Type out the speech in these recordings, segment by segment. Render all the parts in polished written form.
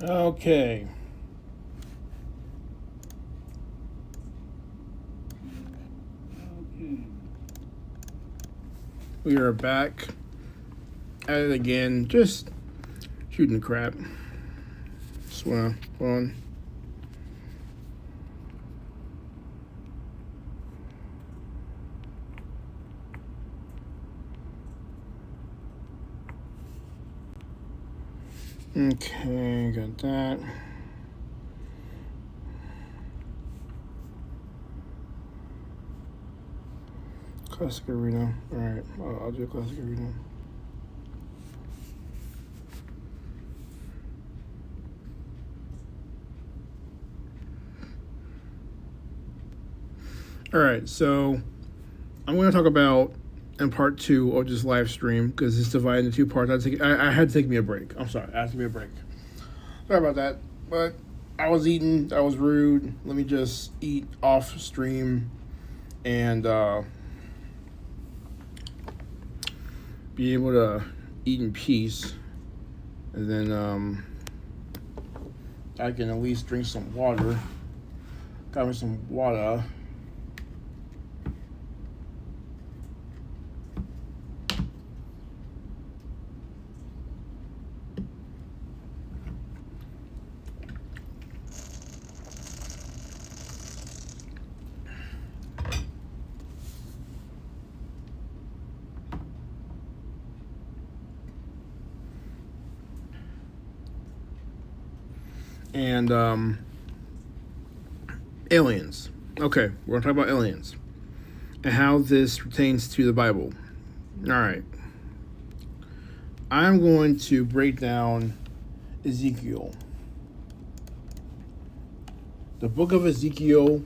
Okay. We are back at it again, just shooting the crap. Just wanna hold on. Okay, got that. Classic Arena. Alright, I'll do Classic Arena. Alright, so I'm going to talk about in part 2 of this live stream because it's divided into 2 parts. I had to take me a break. I'm sorry, I had to take me a break. Sorry about that, but I was eating. I was rude. Let me just eat off stream and be able to eat in peace, and then I can at least drink some water. Got me some water. And aliens. Okay, we're gonna talk about aliens and how this pertains to the Bible. All right, I'm going to break down Ezekiel, the book of Ezekiel,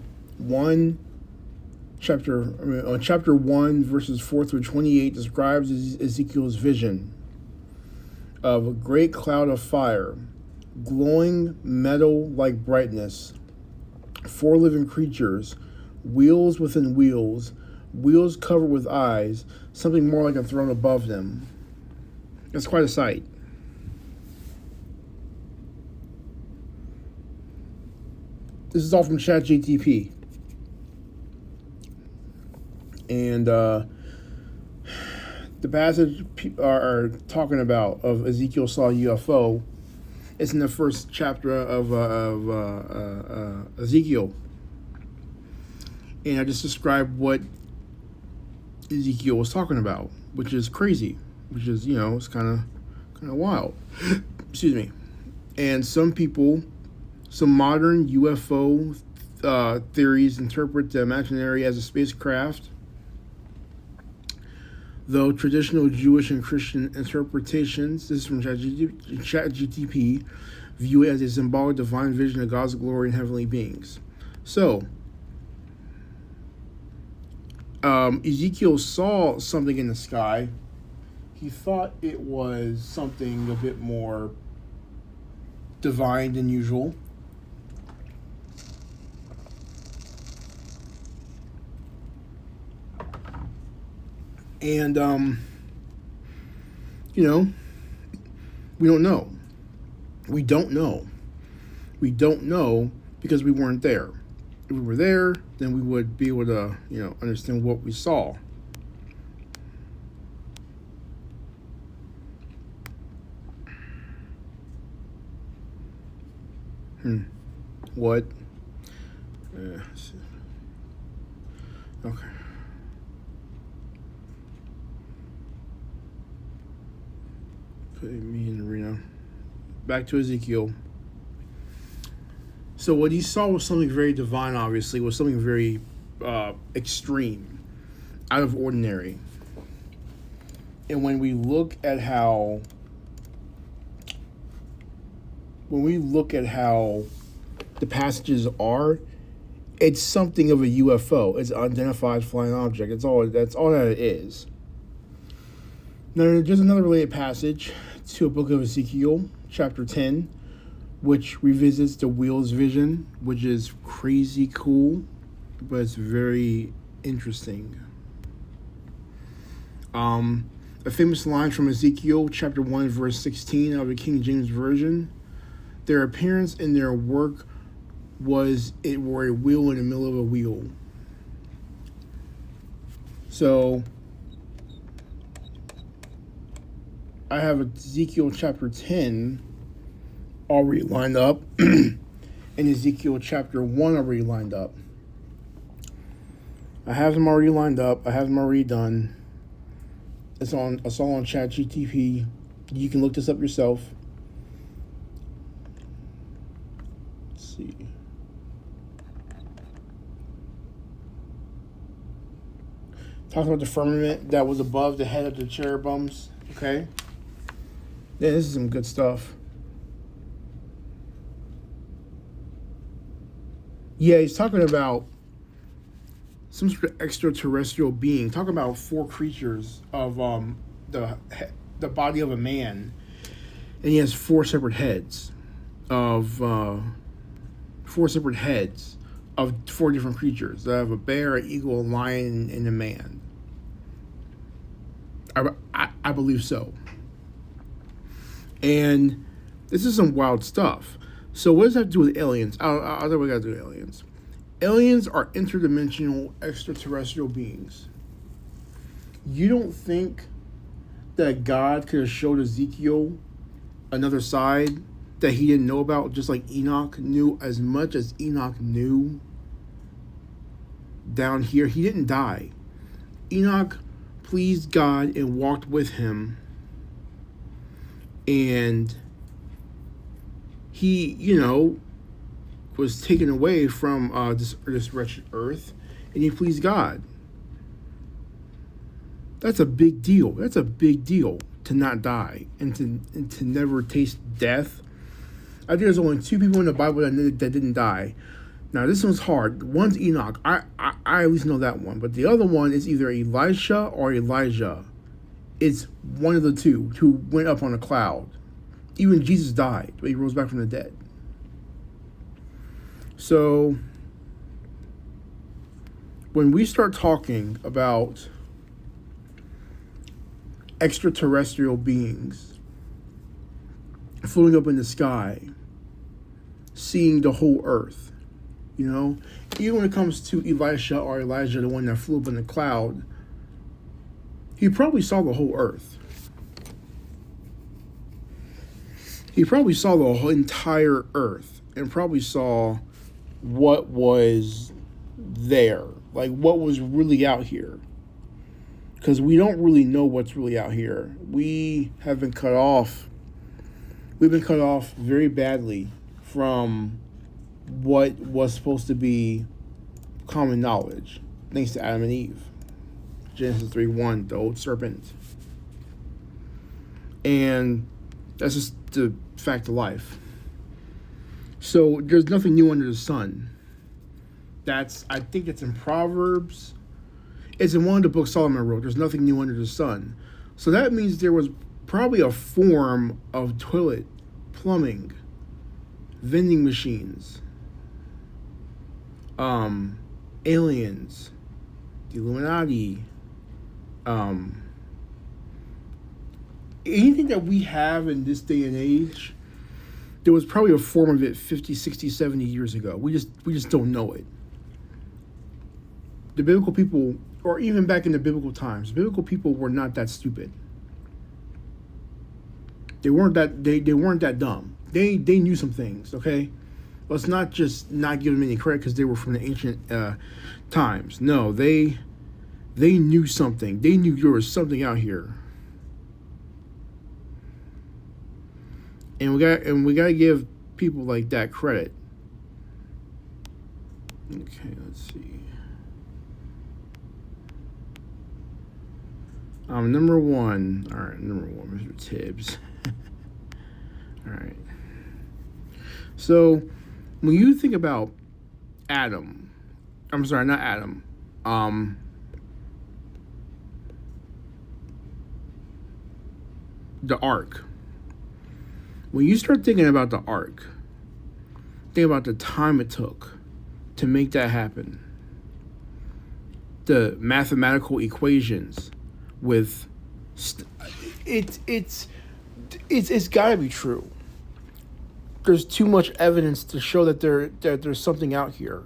chapter 1, verses 4 through 28 describes Ezekiel's vision of a great cloud of fire, glowing metal like brightness, 4 living creatures, wheels within wheels, wheels covered with eyes, something more like a throne above them. It's quite a sight. This is all from ChatGTP. And the passage are talking about of Ezekiel saw a UFO. It's in the first chapter of Ezekiel. And I just described what Ezekiel was talking about, which is crazy, which is, it's kind of wild. Excuse me. And some modern UFO theories interpret the imaginary as a spacecraft, though traditional Jewish and Christian interpretations, this is from ChatGTP, view it as a symbolic divine vision of God's glory and heavenly beings. So, Ezekiel saw something in the sky. He thought it was something a bit more divine than usual. And, we don't know. We don't know. We don't know because we weren't there. If we were there, then we would be able to, understand what we saw. What? Okay. Put me in the arena. Back to Ezekiel. So what he saw was something very divine, obviously, was something very extreme, out of ordinary. And when we look at how the passages are, it's something of a UFO. It's an unidentified flying object. That's all that it is. Now, there's another related passage to a book of Ezekiel, chapter 10, which revisits the wheels vision, which is crazy cool, but it's very interesting. A famous line from Ezekiel, chapter 1, verse 16 of the King James Version. Their appearance and their work were a wheel in the middle of a wheel. So I have Ezekiel chapter 10 already lined up, and Ezekiel chapter 1 already lined up. I have them already lined up. I have them already done. It's all on ChatGPT. You can look this up yourself. Let's see. Talks about the firmament that was above the head of the cherubims. Okay. Yeah, this is some good stuff. Yeah, he's talking about some sort of extraterrestrial being. Talking about 4 creatures of the body of a man, and he has 4 separate heads of 4 different creatures. I have a bear, an eagle, a lion, and a man. I believe so. And this is some wild stuff. So what does that have to do with aliens? I think we got to do with aliens. Aliens are interdimensional extraterrestrial beings. You don't think that God could have showed Ezekiel another side that he didn't know about, just like Enoch knew as much as Enoch knew down here? He didn't die. Enoch pleased God and walked with him, and he, was taken away from this wretched earth, and he pleased God. That's a big deal. That's a big deal to not die and to never taste death. I think there's only 2 people in the Bible that didn't die. Now, this one's hard. One's Enoch. I at least know that one. But the other one is either Elisha or Elijah. It's one of the 2 who went up on a cloud. Even Jesus died, but he rose back from the dead. So, when we start talking about extraterrestrial beings floating up in the sky, seeing the whole earth, even when it comes to Elisha or Elijah, the one that flew up in the cloud, he probably saw the whole earth. He probably saw the whole entire earth and probably saw what was there, like what was really out here. Because we don't really know what's really out here. We have been cut off. We've been cut off very badly from what was supposed to be common knowledge, thanks to Adam and Eve. Genesis 3:1, the old serpent. And that's just the fact of life. So there's nothing new under the sun. I think it's in Proverbs. It's in one of the books Solomon wrote. There's nothing new under the sun. So that means there was probably a form of toilet, plumbing, vending machines, aliens, the Illuminati, anything that we have in this day and age, there was probably a form of it 50, 60, 70 years ago. We just don't know it. The biblical people, or even back in the biblical times, biblical people were not that stupid. They weren't that dumb. They knew some things, okay? Let's not just not give them any credit because they were from the ancient times. No, they knew something. They knew there was something out here. And we got to give people like that credit. Okay, let's see. Number one. All right, number 1, Mr. Tibbs. All right. So, when you think about Adam, I'm sorry, not Adam. The ark. When you start thinking about the ark, think about the time it took to make that happen. The mathematical equations with it's got to be true. there's too much evidence to show that there's something out here.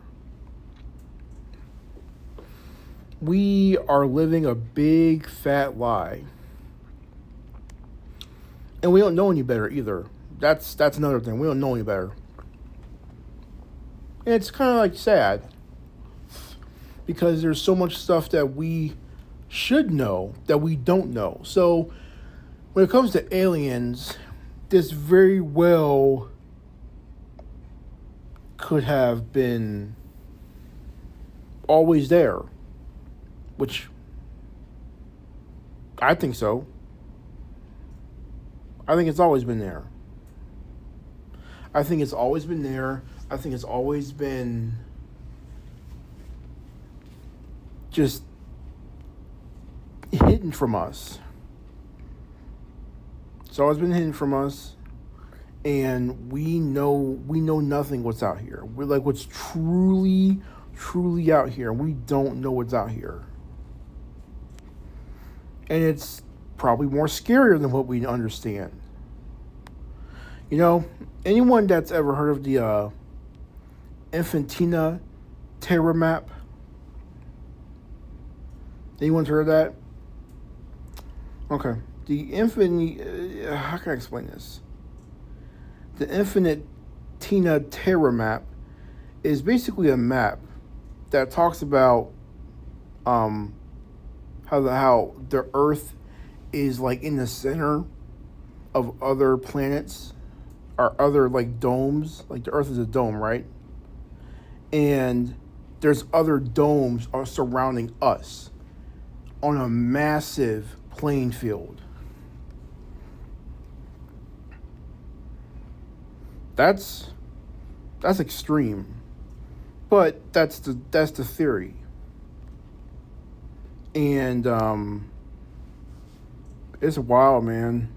We are living a big fat lie. And we don't know any better either. That's another thing. We don't know any better. And it's kind of like sad because there's so much stuff that we should know that we don't know. So when it comes to aliens, this very well could have been always there, which I think so. I think it's always been there. I think it's always been there. I think it's always been just hidden from us. It's always been hidden from us, and we know nothing what's out here. We're like what's truly out here. We don't know what's out here. And it's probably more scarier than what we understand. You know, anyone that's ever heard of the Infantina terror map? Anyone's heard of that? Okay. How can I explain this? The Infantina terror map is basically a map that talks about how the Earth is like in the center of other planets or other like domes. Like the Earth is a dome, right? And there's other domes are surrounding us on a massive playing field. That's extreme, but that's the theory. And it's wild, man.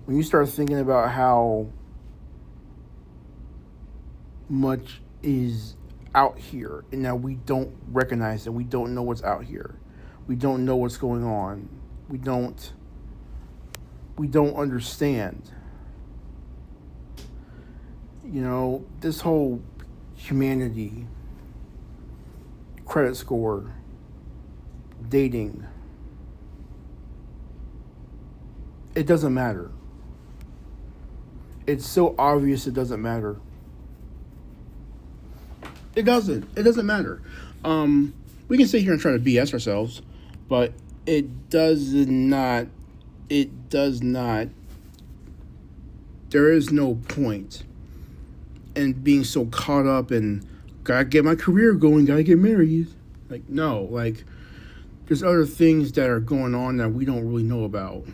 When you start thinking about how much is out here and that we don't recognize it, we don't know what's out here. We don't know what's going on. We don't understand. You know, this whole humanity, credit score, dating, it doesn't matter. It's so obvious it doesn't matter. It doesn't matter. We can sit here and try to BS ourselves, but it does not. There is no point in being so caught up in gotta get my career going, gotta get married. Like, no, like there's other things that are going on that we don't really know about.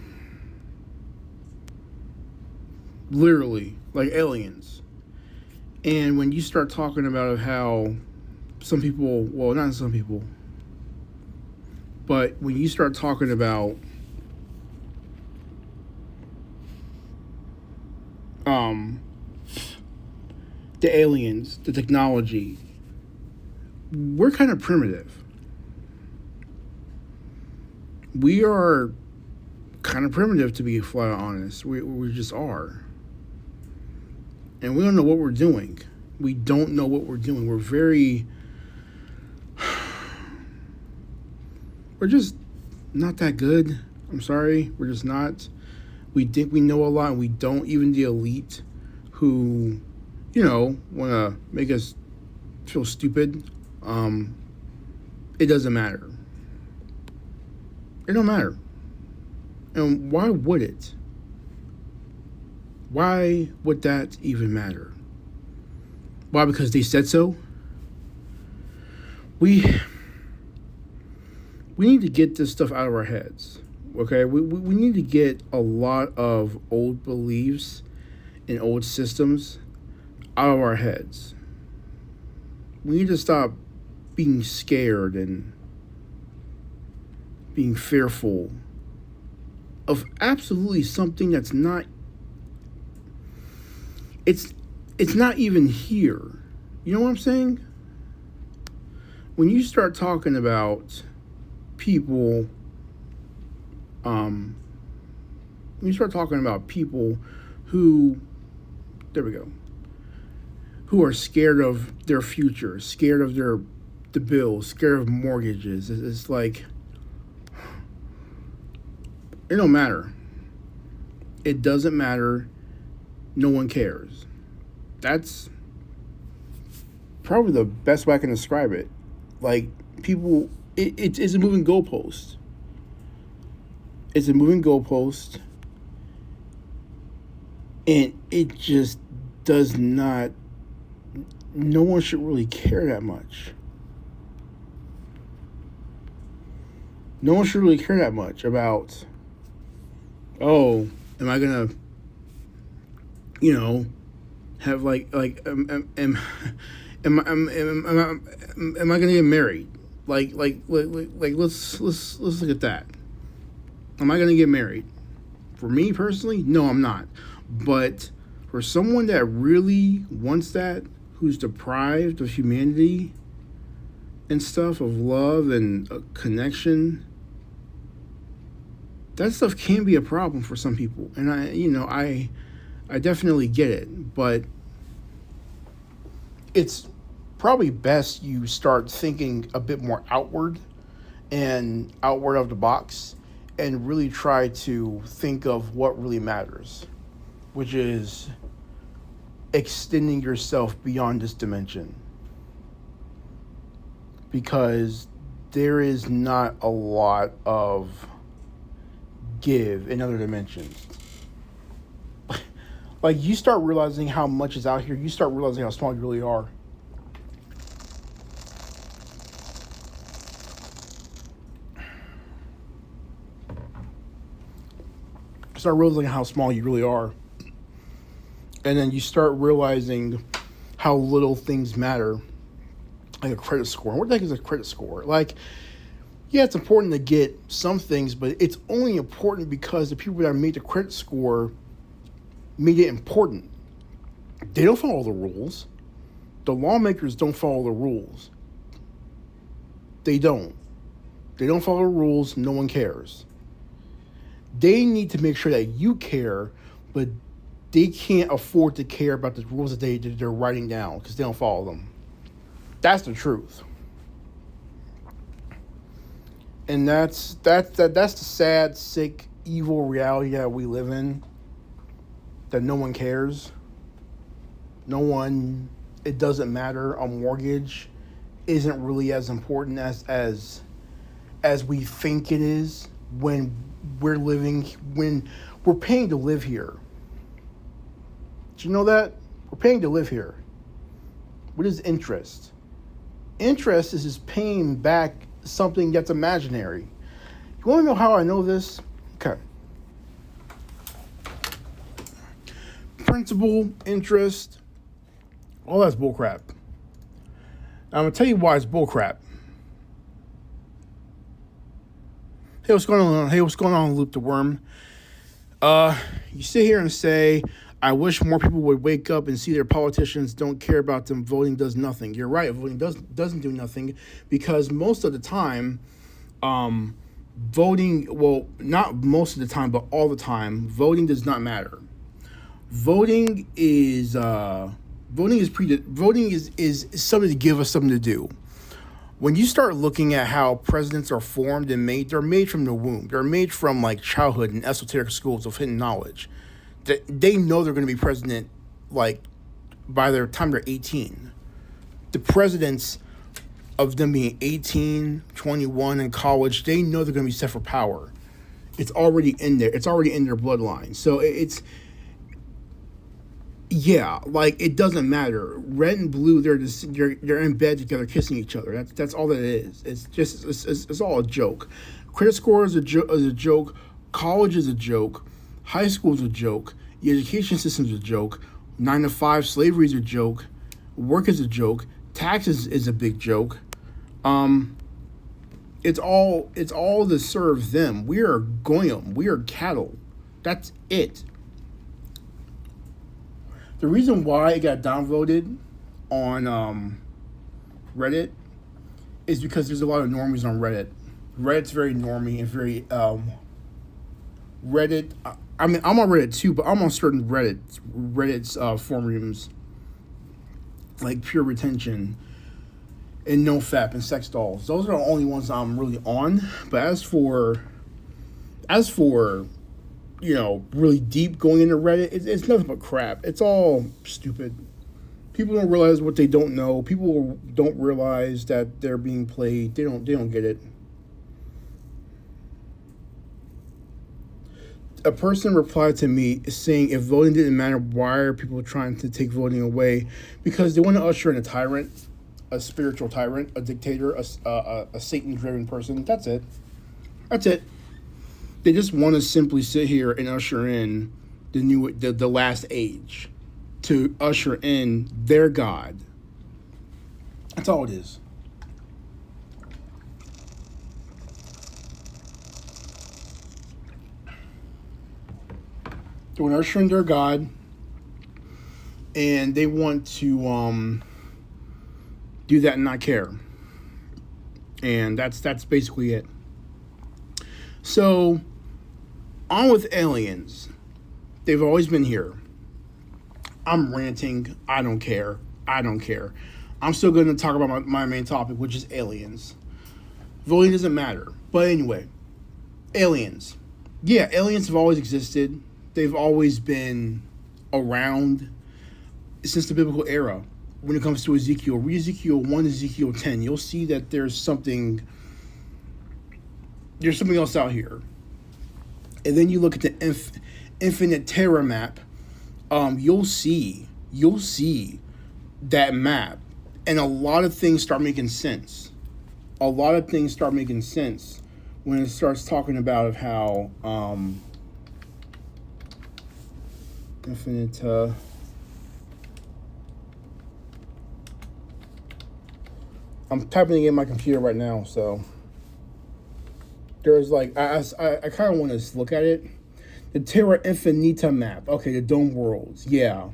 Literally, like aliens. And when you start talking about how some people, well, not some people, but when you start talking about the aliens, the technology, we're kind of primitive. We are kind of primitive, to be flat honest. We just are. And we don't know what we're doing. We don't know what we're doing. We're just not that good. I'm sorry. We're just not. We think we know a lot, and we don't. Even the elite who, want to make us feel stupid, it doesn't matter. It don't matter. And why would it? Why would that even matter? Why? Because they said so? We need to get this stuff out of our heads, okay? We need to get a lot of old beliefs and old systems out of our heads. We need to stop being scared and being fearful of absolutely something that's not. It's not even here. You know what I'm saying? When you start talking about people, who There we go. Who are scared of their future, scared of the bills, scared of mortgages. It's like it don't matter. It doesn't matter. No one cares. That's probably the best way I can describe it. Like people, it's a moving goalpost. It's a moving goalpost, and it just does not. No one should really care that much. No one should really care that much about, oh, am I gonna, have am I gonna get married? Like let's look at that. Am I gonna get married? For me personally, no, I'm not. But for someone that really wants that, who's deprived of humanity and stuff, of love and connection, that stuff can be a problem for some people. And I definitely get it, but it's probably best you start thinking a bit more outward and outward of the box and really try to think of what really matters, which is extending yourself beyond this dimension. Because there is not a lot of give in other dimensions. Like, you start realizing how much is out here, you start realizing how small you really are. Start realizing how small you really are. And then you start realizing how little things matter. Like a credit score. What the heck is a credit score? Like, yeah, it's important to get some things, but it's only important because the people that made the credit score made it important. They don't follow the rules. The lawmakers don't follow the rules. They don't. They don't follow the rules. No one cares. They need to make sure that you care, but they can't afford to care about the rules that they're writing down because they don't follow them. That's the truth. And that's the sad, sick, evil reality that we live in. That no one cares. No one. It doesn't matter. A mortgage isn't really as important as we think it is when we're paying to live here. Did you know that? We're paying to live here. What is interest? Interest is just paying back something that's imaginary. You want to know how I know this? Okay. Principal, interest, all that's bullcrap. I'm going to tell you why it's bullcrap. Hey, what's going on? Hey, what's going on, Loop the Worm? You sit here and say, I wish more people would wake up and see their politicians don't care about them. Voting does nothing. You're right. Voting doesn't do nothing because most of the time, voting, well, not most of the time, but all the time, voting does not matter. Voting is something to give us something to do. When you start looking at how presidents are formed and made, they're made from the womb. They're made from like childhood and esoteric schools of hidden knowledge. They know they're going to be president like by the time they're 18. The presidents of them being 18, 21 in college, they know they're going to be set for power. It's already in there. It's already in their bloodline. So yeah, like it doesn't matter. Red and blue, they're in bed together kissing each other. That's all that it is. It's just it's all a joke. Credit score is a joke. College is a joke. High school is a joke. The education system is a joke. 9 to 5 slavery is a joke. Work is a joke. Taxes is a big joke. It's all to serve them. We are goyim. We are cattle. That's it. The reason why it got downvoted on Reddit is because there's a lot of normies on Reddit. Reddit's very normie and very Reddit. I mean, I'm on Reddit too, but I'm on certain Reddit's forums like Pure Retention and NoFap and Sex Dolls. Those are the only ones I'm really on. But as for really deep going into Reddit, it's nothing but crap. It's all stupid. People don't realize what they don't know. People don't realize that they're being played. They don't get it. A person replied to me saying, if voting didn't matter, why are people trying to take voting away? Because they want to usher in a tyrant, a spiritual tyrant, a dictator, a Satan-driven person. That's it. That's it. They just want to simply sit here and usher in the last age, to usher in their God. That's all it is. They want to usher in their God, and they want to do that and not care. And that's basically it. So, on with aliens. They've always been here. I'm ranting. I don't care. I'm still going to talk about my main topic, which is aliens. Voting doesn't matter. But anyway, aliens. Yeah, aliens have always existed. They've always been around since the biblical era. When it comes to Ezekiel, read Ezekiel 1, Ezekiel 10. You'll see that there's something else out here. And then you look at the infinite terra map. You'll see that map, and a lot of things start making sense. When it starts talking about how infinite. I'm typing it in my computer right now, so there's like I kind of want to look at it. The Terra Infinita map. Okay, the dome worlds. Yeah.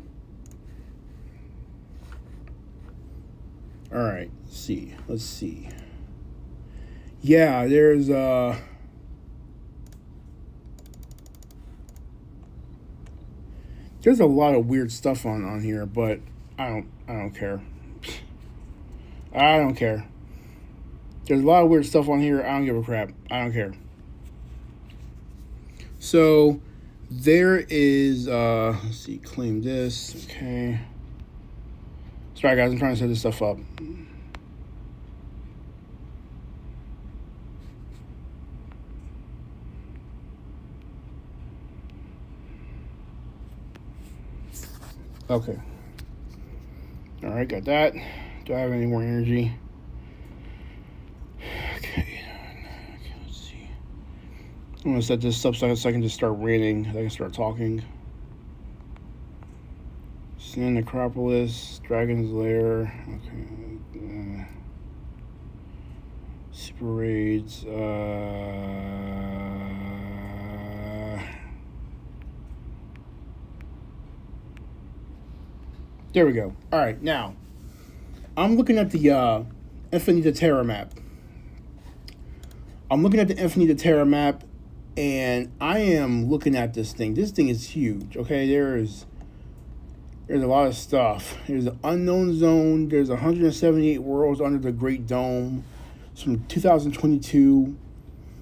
All right. Let's see. Yeah, there's a lot of weird stuff on here, but I don't care. I don't care. There's a lot of weird stuff on here. I don't give a crap. I don't care. So there is let's see, claim this. Okay. Sorry guys, I'm trying to set this stuff up. Okay. All right, got that. Do I have any more energy? Okay, let's see. I'm gonna set this up so I can just start ranting. I can start talking. Sin Necropolis, Dragon's Lair. Okay. Super Raids. There we go. All right, now I'm looking at the Infinita Terra map. And I am looking at this thing. This thing is huge. Okay, there's a lot of stuff. There's an unknown zone. There's 178 worlds under the Great Dome. It's from 2022.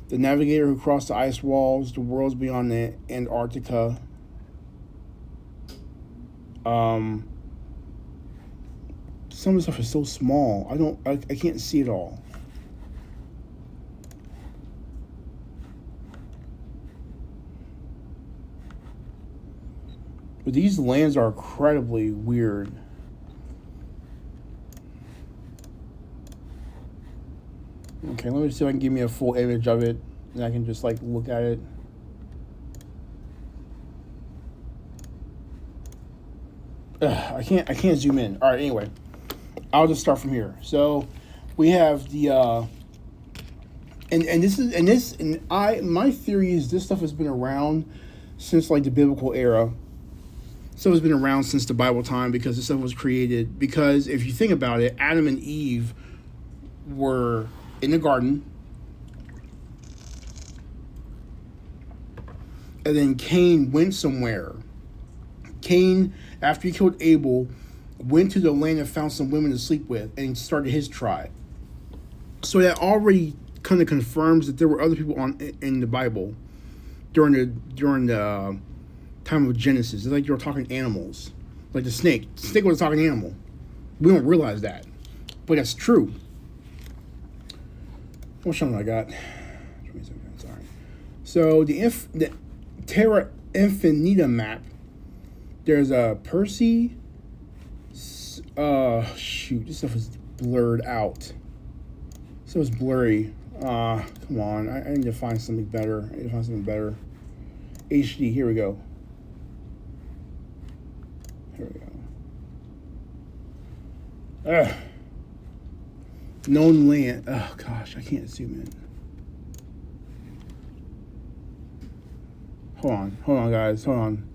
The Navigator Who Crossed the Ice Walls. The Worlds Beyond the Antarctica. Some of the stuff is so small. I can't see it all. But these lands are incredibly weird. Okay, let me see if I can give me a full image of it, and I can just like look at it. I can't zoom in. All right, anyway. I'll just start from here. So we have the my theory is this stuff has been around since like the biblical era. So it's been around since the Bible time, because this stuff was created. Because if you think about it, Adam and Eve were in the garden, And then Cain went somewhere. Cain, after he killed Abel, went to the land and found some women to sleep with and started his tribe. So that already kind of confirms that there were other people in the Bible during the time of Genesis. It's like you were talking animals, like the snake. The snake was a talking animal. We don't realize that, but that's true. What show I got? Sorry. So the Terra Infinita map. There's a Percy. Shoot, this stuff is blurred out. So it's blurry. Come on, I need to find something better. HD. Here we go. Known land. Oh gosh, I can't zoom in. Hold on, guys. Hold on.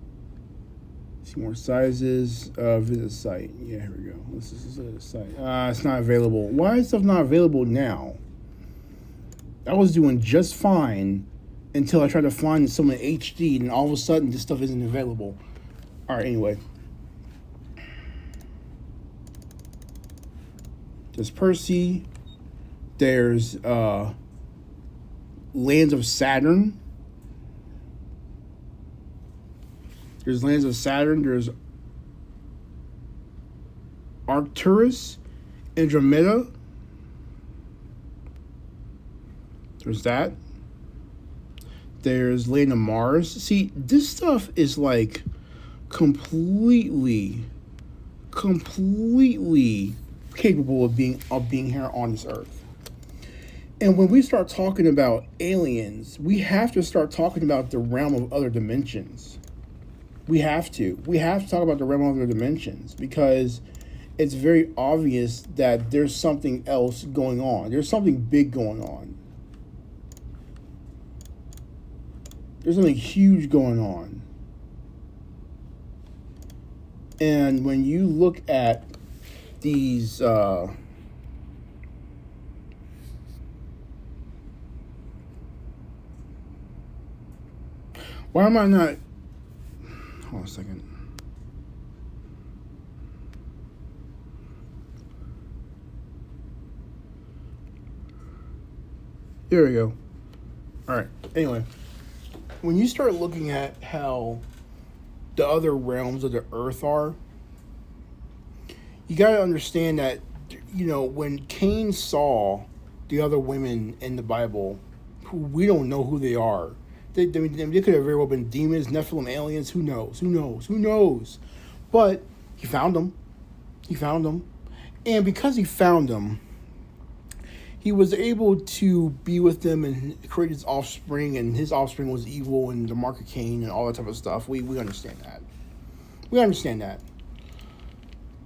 See more sizes. Visit site. Yeah, here we go. Let's look at the site. It's not available. Why is stuff not available now? I was doing just fine until I tried to find some in HD, and all of a sudden this stuff isn't available. All right, anyway. There's Percy. There's Lands of Saturn. There's Lands of Saturn. There's Arcturus, Andromeda. There's that. There's Land of Mars. See, this stuff is like completely capable of being here on this earth. And when we start talking about aliens, we have to start talking about the realm of other dimensions. We have to talk about the realm of other dimensions, because it's very obvious that there's something else going on. There's something big going on. There's something huge going on. And when you look at these why am I not, hold on a second. There we go. All right, anyway, when you start looking at how the other realms of the earth are, you got to understand that, you know, when Cain saw the other women in the Bible, who we don't know who they are, they could have very well been demons, Nephilim, aliens, who knows. But he found them. And because he found them, he was able to be with them and create his offspring, and his offspring was evil and the mark of Cain and all that type of stuff. We understand that.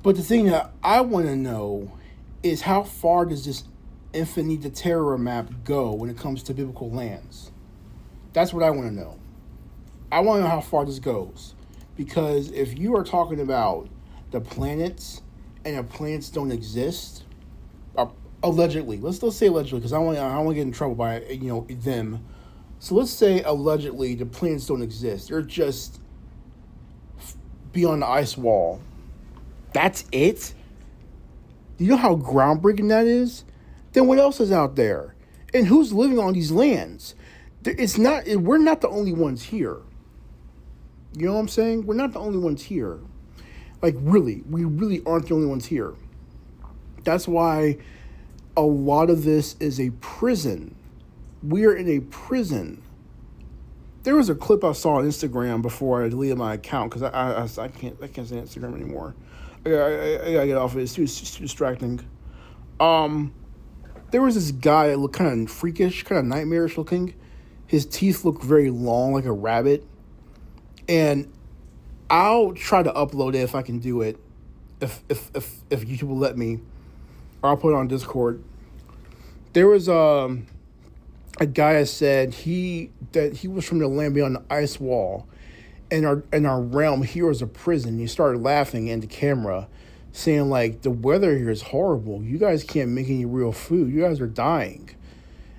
But the thing that I want to know is, how far does this Infinita Terra map go when it comes to biblical lands? That's what I want to know. I want to know how far this goes. Because if you are talking about the planets, and the planets don't exist, allegedly, let's say allegedly, because I don't want to get in trouble by them. So let's say allegedly the planets don't exist. They're just beyond the ice wall. That's it? Do you know how groundbreaking that is? Then what else is out there? And who's living on these lands? We're not the only ones here. You know what I'm saying? We're not the only ones here. Like, really, we really aren't the only ones here. That's why a lot of this is a prison. We are in a prison. There was a clip I saw on Instagram before I deleted my account, because I can't say Instagram anymore. I gotta get off of it. It's too distracting. There was this guy that looked kind of freakish, kind of nightmarish looking. His teeth look very long, like a rabbit. And I'll try to upload it if I can do it, if YouTube will let me, or I'll put it on Discord. There was a guy that said he was from the land beyond the ice wall, and our realm here is a prison. He started laughing in the camera, saying like, the weather here is horrible. You guys can't make any real food. You guys are dying.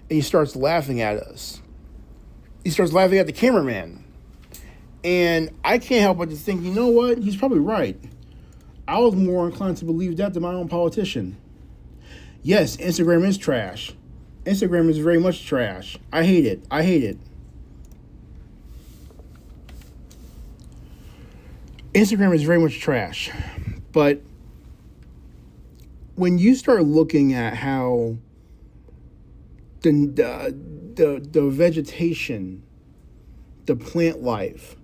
And he starts laughing at us. He starts laughing at the cameraman. And I can't help but to think, you know what? He's probably right. I was more inclined to believe that than my own politician. Yes, Instagram is trash. Instagram is very much trash. I hate it. I hate it. Instagram is very much trash. But when you start looking at how the vegetation, the plant life,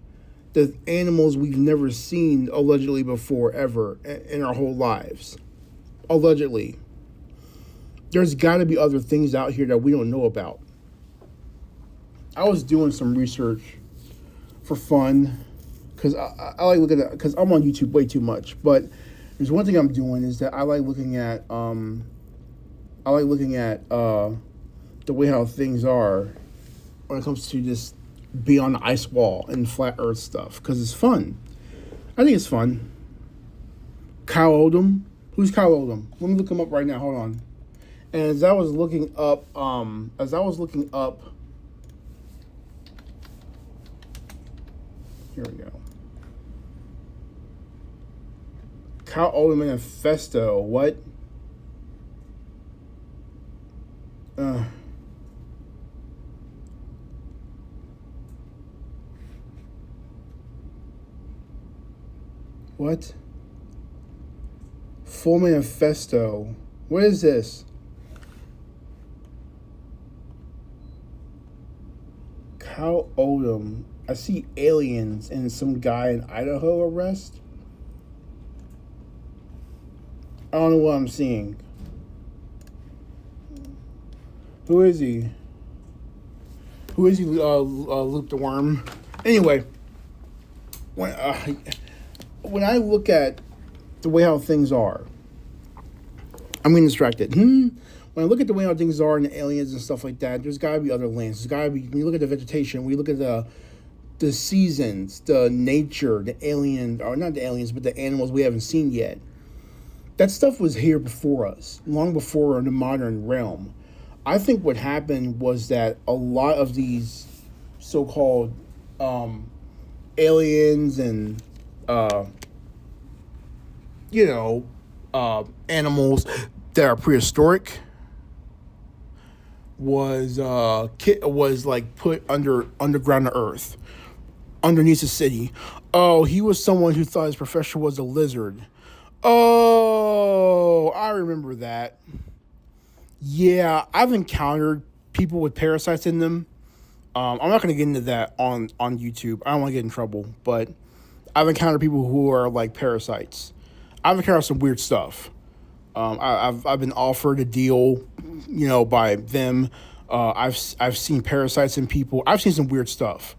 the animals we've never seen allegedly before ever in our whole lives, allegedly, there's got to be other things out here that we don't know about. I was doing some research for fun because I like looking at, because I'm on YouTube way too much. But there's one thing I'm doing is that I like looking at the way how things are when it comes to just be on the ice wall and flat Earth stuff because it's fun. I think it's fun. Kyle Odom, who's Kyle Odom? Let me look him up right now. Hold on. And as I was looking up, here we go. Kyle Odom Manifesto. What? What? Full Manifesto. What is this? Kyle Odom. I see aliens and some guy in Idaho arrest. I don't know what I'm seeing. Who is he? Who is he? Luke the Worm. Anyway, when I look at the way how things are, I'm getting distracted. When I look at the way how things are and the aliens and stuff like that, there's got to be other lands. There's got to be, when you look at the vegetation, when you look at the seasons, the nature, the alien, or not the aliens, but the animals we haven't seen yet. That stuff was here before us, long before the modern realm. I think what happened was that a lot of these so-called aliens and animals that are prehistoric was like put underground to earth, underneath the city. Oh, he was someone who thought his profession was a lizard. Oh, I remember that. Yeah, I've encountered people with parasites in them. I'm not going to get into that on YouTube. I don't want to get in trouble, but I've encountered people who are like parasites. I've encountered some weird stuff. I've been offered a deal, by them. I've seen parasites in people. I've seen some weird stuff.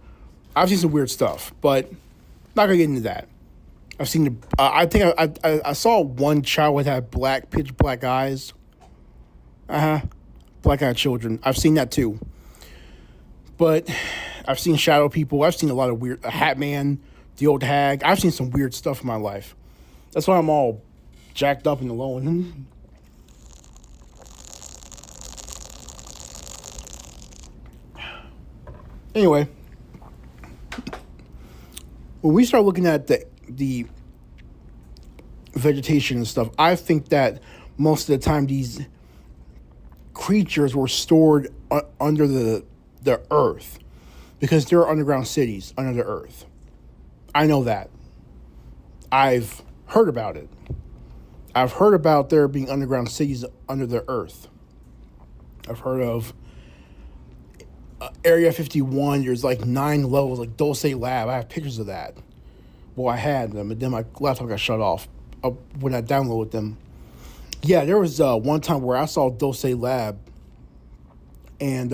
But not gonna get into that. I've seen I think I saw one child that had pitch black eyes. Black-eyed children. I've seen that too. But I've seen shadow people. I've seen a lot of weird. A Hat Man, the old hag. I've seen some weird stuff in my life. That's why I'm all jacked up and alone. Anyway, when we start looking at the vegetation and stuff, I think that most of the time these creatures were stored under the earth because there are underground cities under the earth. I know that. I've heard about it. I've heard about there being underground cities under the earth. I've heard of Area 51. There's like 9 levels, like Dulce Lab. I have pictures of that. Well, I had them, but then my laptop got shut off when I downloaded them. Yeah, there was one time where I saw Dulce Lab, and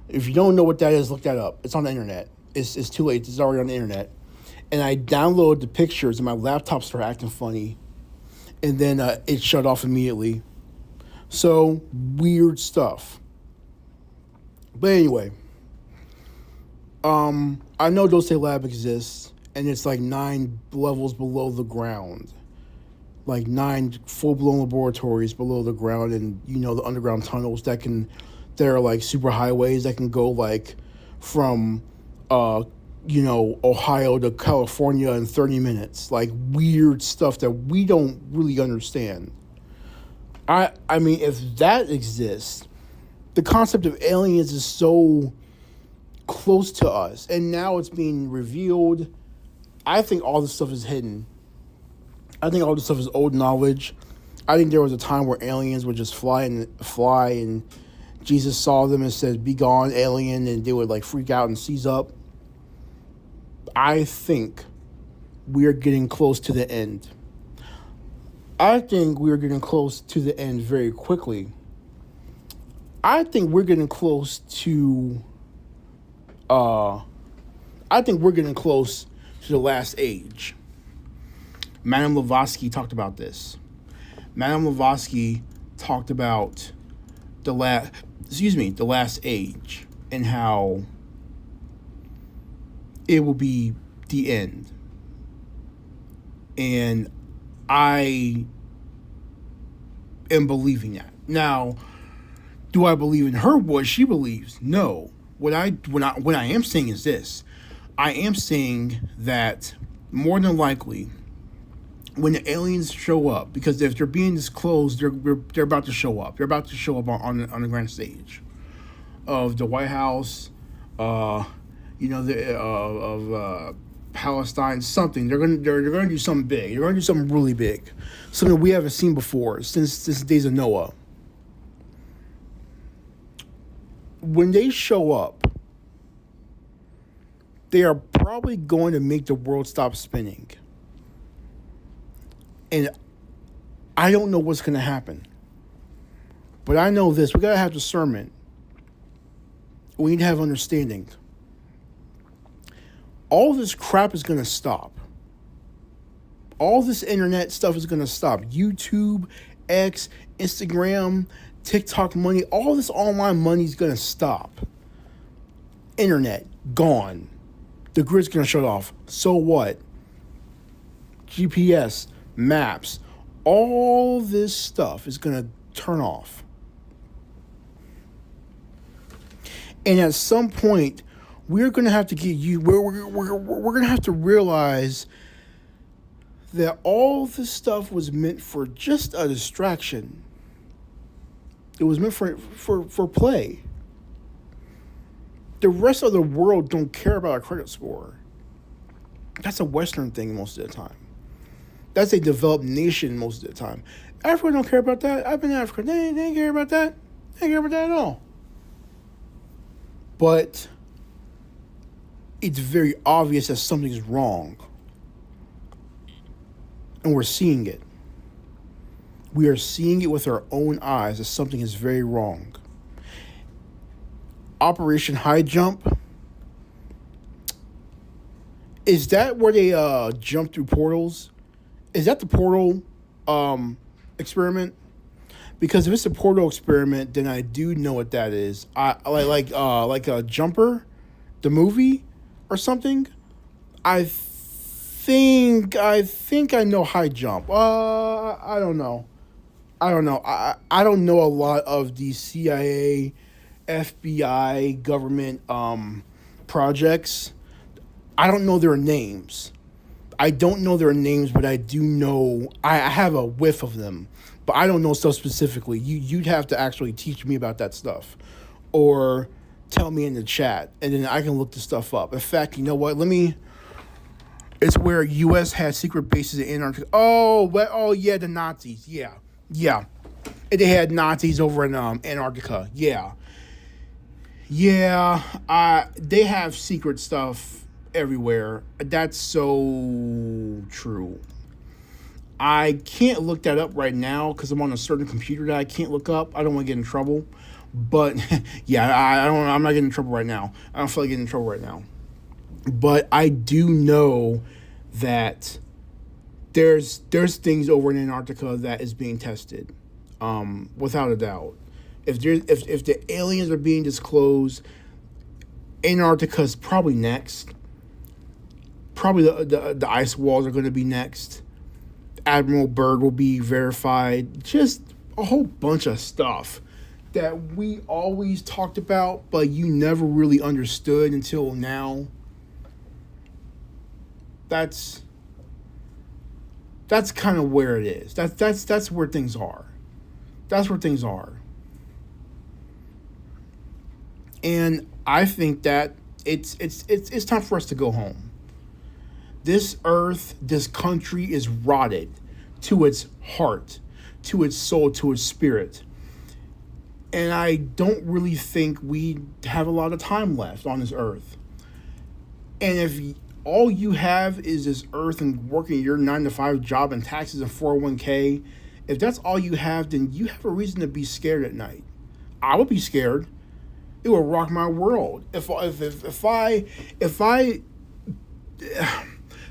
if you don't know what that is, look that up. It's on the internet. It's too late. It's already on the internet. And I downloaded the pictures, and my laptop started acting funny, and then it shut off immediately. So, weird stuff. But anyway, I know Dulce Lab exists, and it's like 9 levels below the ground. Like 9 full-blown laboratories below the ground, and the underground tunnels that are like super highways that can go like from Ohio to California in 30 minutes. Like weird stuff that we don't really understand. I mean, if that exists, the concept of aliens is so close to us, and now it's being revealed. I think all this stuff is hidden. I think all this stuff is old knowledge. I think there was a time where aliens would just fly, and Jesus saw them and said, "Be gone, alien," and they would like freak out and seize up. I think we are getting close to the end. I think we're getting close to the end very quickly. I think we're getting close to the last age. Madame Blavatsky talked about this. Madame Blavatsky talked about the last age and how it will be the end. And I am believing that. Now, do I believe in her what she believes? No. What I am saying is this. I am saying that more than likely, when the aliens show up, because if they're being disclosed, they're about to show up. They're about to show up on the grand stage of the White House, of Palestine. Something they're gonna do something big. They're gonna do something really big, something we haven't seen before since the days of Noah. When they show up, they are probably going to make the world stop spinning. And I don't know what's going to happen. But I know this. We got to have discernment. We need to have understanding. All this crap is going to stop. All this internet stuff is going to stop. YouTube, X, Instagram, TikTok money, all this online money is going to stop. Internet, gone. The grid's going to shut off. So what? GPS, maps, all this stuff is going to turn off. And at some point, we're going to have to we're going to have to realize that all this stuff was meant for just a distraction. It was meant for play. The rest of the world don't care about a credit score. That's a Western thing most of the time. That's a developed nation most of the time. Africa don't care about that. I've been in Africa. They ain't care about that. They ain't care about that at all. But it's very obvious that something's wrong. And we're seeing it. We are seeing it with our own eyes that something is very wrong. Operation High Jump. Is that where they jump through portals? Is that the portal experiment? Because if it's a portal experiment, then I do know what that is. I like a Jumper, the movie, or something. I think I know High Jump. I don't know. I don't know a lot of the CIA, FBI, government projects. I don't know their names. I don't know their names, but I do know, I have a whiff of them. But I don't know stuff specifically. You'd have to actually teach me about that stuff. Or tell me in the chat, and then I can look the stuff up. In fact, you know what? It's where U.S. had secret bases in Antarctica. Oh, yeah, the Nazis. Yeah. They had Nazis over in Antarctica. Yeah. They have secret stuff everywhere. That's so true. I can't look that up right now because I'm on a certain computer that I can't look up. I don't want to get in trouble. But yeah, I'm not getting in trouble right now. I don't feel like getting in trouble right now. But I do know that there's things over in Antarctica that is being tested, without a doubt. If the aliens are being disclosed, Antarctica is probably next. Probably the ice walls are going to be next. Admiral Byrd will be verified. Just a whole bunch of stuff that we always talked about, but you never really understood until now. That's kind of where it is. That's where things are. That's where things are. And I think that it's time for us to go home. This earth, this country is rotted to its heart, to its soul, to its spirit. And I don't really think we have a lot of time left on this earth. And if all you have is this earth and working your 9 to 5 job and taxes and 401k, if that's all you have, then you have a reason to be scared at night. I would be scared. It would rock my world. If I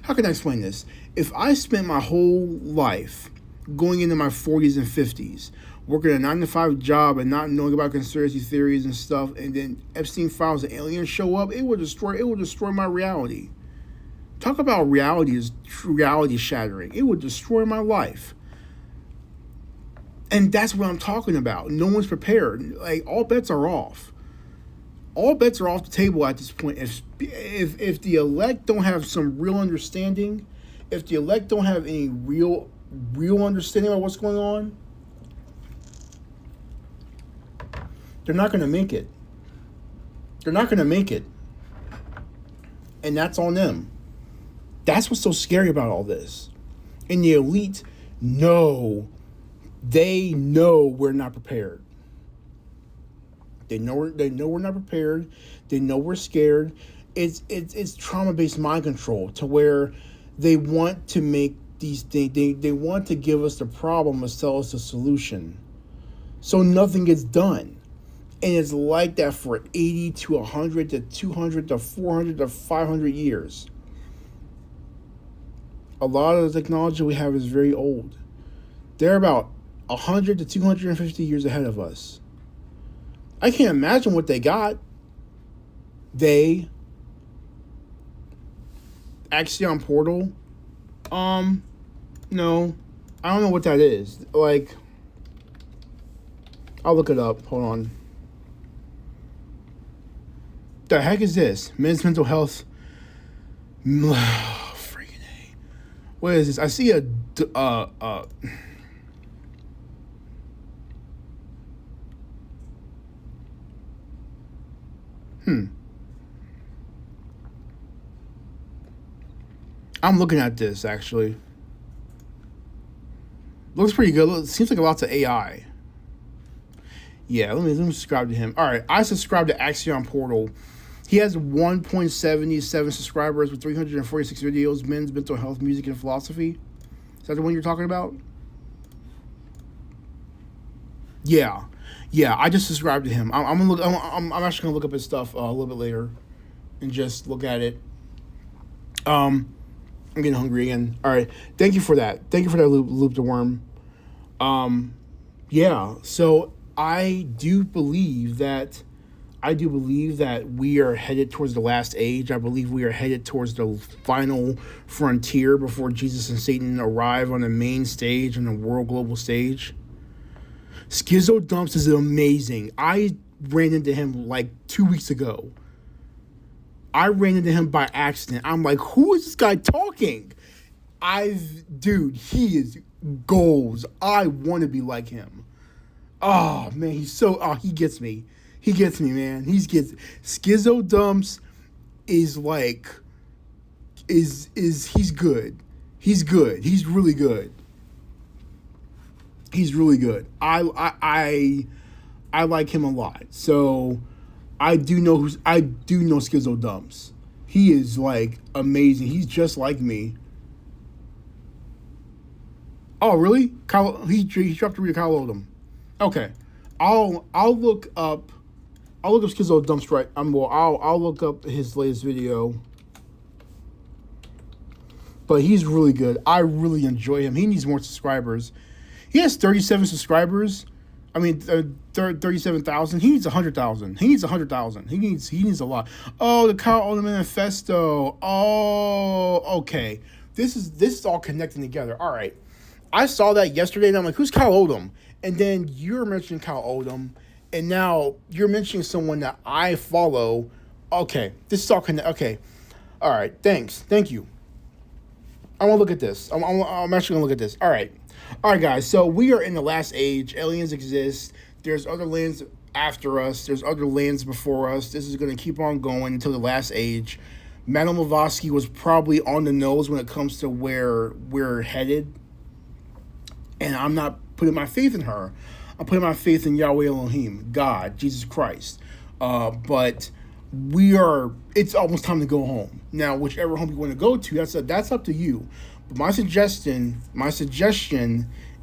how can I explain this? If I spent my whole life going into my 40s and 50s, working a 9 to 5 job and not knowing about conspiracy theories and stuff, and then Epstein files and aliens show up, it will destroy my reality. Talk about reality shattering. It would destroy my life. And that's what I'm talking about. No one's prepared. Like, all bets are off. All bets are off the table at this point. If the elect don't have some real understanding, if the elect don't have any real understanding of what's going on, they're not going to make it. They're not going to make it. And that's on them. That's what's so scary about all this. And the elite they know we're not prepared. They know we're not prepared. They know we're scared. It's trauma-based mind control to where they want to make these things. They want to give us the problem and sell us the solution, so nothing gets done. And it's like that for 80 to 100 to 200 to 400 to 500 years. A lot of the technology we have is very old. They're about 100 to 250 years ahead of us. I can't imagine what they got. Axion Portal. No. I don't know what that is. Like, I'll look it up. Hold on. The heck is this? Men's mental health. Freaking A. What is this? I see a I'm looking at this, actually. Looks pretty good. It seems like lots of AI. Yeah, let me subscribe to him. All right, I subscribe to Axion Portal. He has 1.77 subscribers with 346 videos, men's mental health, music, and philosophy. Is that the one you're talking about? Yeah, I just subscribed to him. I'm gonna look. I'm actually gonna look up his stuff a little bit later, and just look at it. I'm getting hungry again. All right, thank you for that. Thank you for that loop the worm. Yeah. So I do believe that we are headed towards the last age. I believe we are headed towards the final frontier before Jesus and Satan arrive on the main stage, on the world global stage. Schizo Dumps is amazing. I ran into him like 2 weeks ago. I ran into him by accident. I'm like, who is this guy talking? Dude, he is goals. I want to be like him. Oh, man, he gets me. He gets me, man. Schizo Dumps is like, he's good. He's good. He's really good. He's really good. I like him a lot. So I do know Schizo Dumps. He is like amazing. He's just like me. Oh, really? He dropped to read Kyle Odom. Okay. I'll look up Schizo Dumps right. I'll look up his latest video. But he's really good. I really enjoy him. He needs more subscribers. He has 37 subscribers. I mean, 37,000. He needs 100,000. He needs 100,000. He needs a lot. Oh, the Kyle Odom Manifesto. Oh, okay. This is all connecting together. All right. I saw that yesterday, and I'm like, who's Kyle Odom? And then you're mentioning Kyle Odom, and now you're mentioning someone that I follow. Okay, this is all connected. Okay. All right, thanks. Thank you. I want to look at this. I'm actually going to look at this. All right, guys. So we are in the last age. Aliens exist. There's other lands after us. There's other lands before us. This is going to keep on going until the last age. Madame Blavatsky was probably on the nose when it comes to where we're headed. And I'm not putting my faith in her. I'm putting my faith in Yahweh Elohim, God, Jesus Christ. But it's almost time to go home. Now, whichever home you want to go to, that's up to you. But my suggestion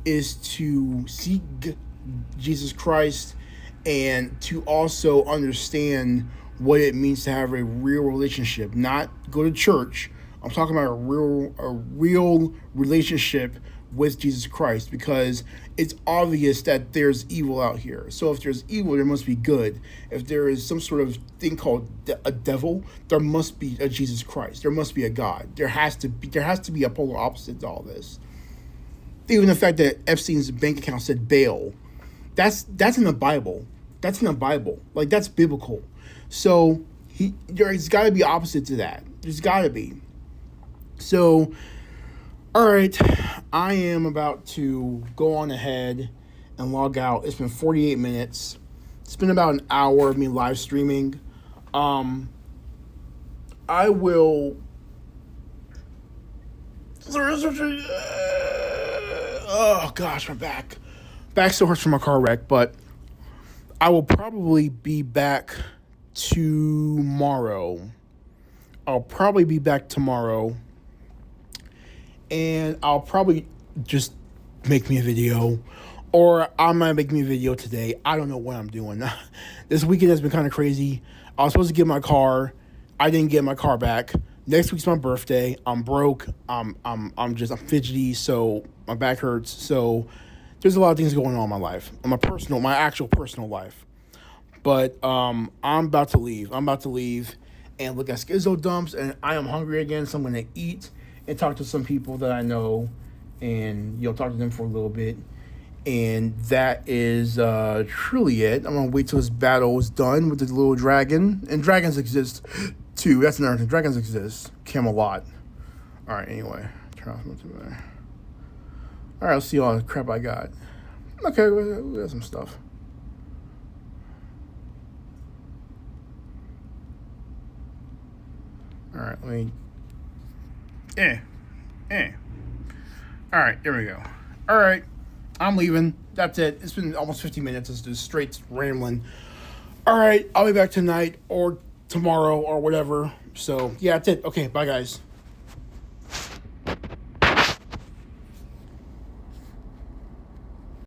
is to seek Jesus Christ and to also understand what it means to have a real relationship. Not go to church. I'm talking about a real relationship with Jesus Christ, because it's obvious that there's evil out here. So if there's evil, there must be good. If there is some sort of thing called a devil, there must be a Jesus Christ. There must be a God. There has to be a polar opposite to all this. Even the fact that Epstein's bank account said bail, that's in the Bible. That's in the Bible. Like, that's biblical. So there's got to be opposite to that. There's got to be. So, all right, I am about to go on ahead and log out. It's been 48 minutes. It's been about an hour of me live streaming. I will. Oh gosh, my back still hurts from my car wreck, but I will probably be back tomorrow. And I'll probably just make me a video, or I might make me a video today. I don't know what I'm doing. This weekend has been kind of crazy. I was supposed to get my car. I didn't get my car back. Next week's my birthday. I'm broke. I'm fidgety, so my back hurts. So there's a lot of things going on in my life, in my actual personal life. But I'm about to leave. And look at Schizo Dumps, and I am hungry again, so I'm going to eat and talk to some people that I know, and talk to them for a little bit. And that is truly it. I'm going to wait till this battle is done with the little dragon. And dragons exist too. That's another thing. Dragons exist. Camelot. All right, anyway. Turn off multiplayer. All right, let's see all the crap I got. Okay, we got some stuff. All right, let me... All right, there we go. All right, I'm leaving. That's it. It's been almost 50 minutes. It's just straight rambling. All right, I'll be back tonight or tomorrow or whatever. So, yeah, that's it. Okay, bye, guys.